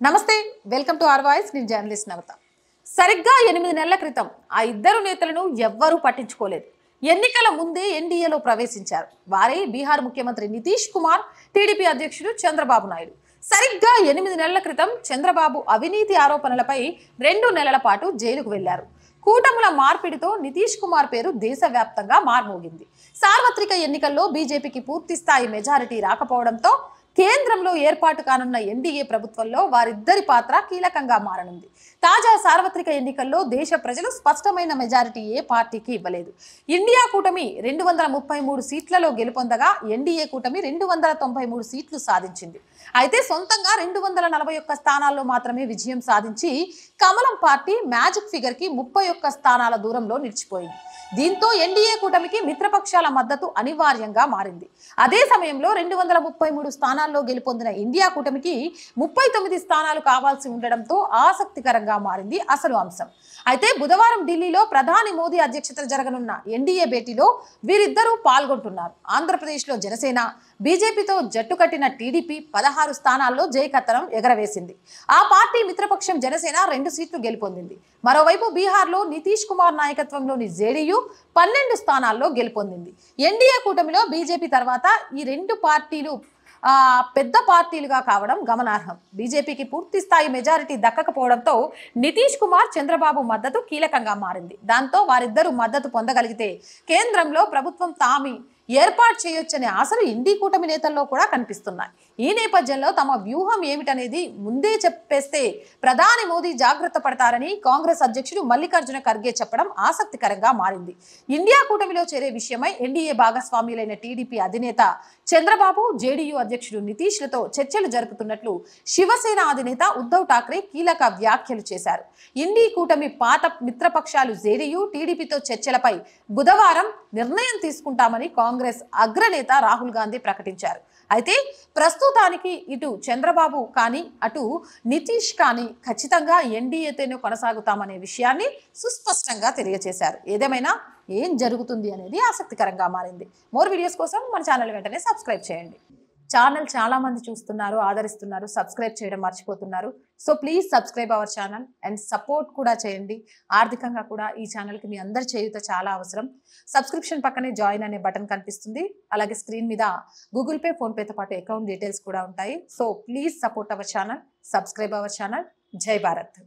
నమస్తే welcome to are voice నేను journalist నవత సరిగ్గా 8 నెలల క్రితం ఆ ఇద్దరు నేతలను ఎవ్వరూ పట్టించుకోలేదు ఎన్నికల ముందే ఎన్డీఏలో ప్రవేశించారు వారే బీహార్ ముఖ్యమంత్రి నితీష్ కుమార్ టీడీపీ అధ్యక్షుడు చంద్రబాబు నాయుడు సరిగ్గా 8 నెలల క్రితం చంద్రబాబు అవినీతి ఆరోపణలపై 2 నెలల పాటు జైలుకు వెళ్లారు కూటముల మార్పిడితో నితీష్ కుమార్ పేరు దేశవ్యాప్తంగా మార్మోగింది సార్వత్రిక ఎన్నికల్లో బీజేపీకి పూర్తి స్థాయి మెజారిటీ రాకపోవడంతో కేంద్రంలో ఏర్పాటు కానున్న ఎన్డీఏ ప్రభుత్వంలో వారిద్దరి పాత్ర కీలకంగా మారనుంది తాజా సార్వత్రిక ఎన్నికల్లో దేశ ప్రజలు స్పష్టమైన మెజారిటీ ఏ పార్టీకి ఇవ్వలేదు ఇండియా కూటమి 233 సీట్లలో గెలుపొందగా ఎన్డీఏ కూటమి 293 సీట్లు సాధించింది అయితే సొంతంగా 241 స్థానాల్లో మాత్రమే విజయం సాధించి కమలం పార్టీ మ్యాజిక్ ఫిగర్ కి 31 స్థానాల దూరంలో నిలిచిపోయింది దీంతో ఎన్డీఏ కూటమికి మిత్రపక్షాల మద్దతు అనివార్యంగా మారింది అదే సమయంలో 233 స్థానాల్లో గెలుపొందిన ఇండియా కూటమికి 39 స్థానాలు కావాల్సి ఉండడంతో ఆసక్తికరంగా మారింది అసలు అంశం అయితే బుధవారం ఢిల్లీలో ప్రధాని మోదీ అధ్యక్షతన జరగనున్న ఎన్డీఏ భేటీలో వీరిద్దరూ పాల్గొంటున్నారు ఆంధ్రప్రదేశ్లో జనసేన బీజేపీతో జట్టు కట్టిన టీడీపీ 16 స్థానాల్లో జయకత్తనం ఎగరవేసింది ఆ పార్టీ మిత్రపక్షం జనసేన 2 సీట్లు గెలుపొందింది మరోవైపు బీహార్లో నితీష్ కుమార్ నాయకత్వంలోని జేడీయూ 12 స్థానాల్లో గెలుపొందింది ఎన్డీఏ కూటమిలో బీజేపీ తర్వాత ఈ 2 పార్టీలు పెద్ద పార్టీలుగా కావడం గమనార్హం బీజేపీకి పూర్తి స్థాయి మెజారిటీ దక్కకపోవడంతో నితీష్ కుమార్ చంద్రబాబు మద్దతు కీలకంగా మారింది దాంతో వారిద్దరూ మద్దతు పొందగలిగితే కేంద్రంలో ప్రభుత్వం తామి ఏర్పాటు చేయొచ్చనే ఆశలు ఇండి కూటమి నేతల్లో కూడా కనిపిస్తున్నాయి ఈ నేపథ్యంలో తమ వ్యూహం ఏమిటనేది ముందే చెప్పేస్తే ప్రధాని మోదీ జాగ్రత్త పడతారని కాంగ్రెస్ అధ్యక్షుడు మల్లికార్జున ఖర్గే చెప్పడం ఆసక్తికరంగా మారింది ఇండియా కూటమిలో చేరే విషయమై ఎన్డీఏ భాగస్వామ్యులైన టీడీపీ అధినేత చంద్రబాబు జేడీయూ అధ్యక్షుడు నితీష్లతో చర్చలు జరుపుతున్నట్లు శివసేన అధినేత ఉద్ధవ్ ఠాక్రే కీలక వ్యాఖ్యలు చేశారు ఇండి కూటమి పాత మిత్రపక్షాలు జేడీయూ టీడీపీతో చర్చలపై బుధవారం నిర్ణయం తీసుకుంటామని కాంగ్రెస్ అగ్రనేత రాహుల్ గాంధీ ప్రకటించారు అయితే ప్రస్తుతానికి ఇటు చంద్రబాబు కానీ అటు నితీష్ కానీ ఖచ్చితంగా ఎన్డీఏతోనే కొనసాగుతామనే విషయాన్ని సుస్పష్టంగా తెలియజేశారు ఏదేమైనా ఏం జరుగుతుంది అనేది ఆసక్తికరంగా మారింది మోర్ వీడియోస్ కోసం మన ఛానల్ వెంటనే సబ్స్క్రైబ్ చేయండి ఛానల్ చాలా మంది చూస్తున్నారు ఆదరిస్తున్నారు సబ్స్క్రైబ్ చేయడం మర్చిపోతున్నారు so please subscribe our channel and support కూడా చేయండి ఆర్థికంగా కూడా ఈ ఛానల్కి మీ అందరి చేయూత చాలా అవసరం సబ్స్క్రిప్షన్ పక్కనే జాయిన్ అనే బటన్ కనిపిస్తుంది అలాగే స్క్రీన్ మీద గూగుల్ పే ఫోన్పేతో పాటు అకౌంట్ డీటెయిల్స్ కూడా ఉంటాయి so please support our channel subscribe our channel జై భారత్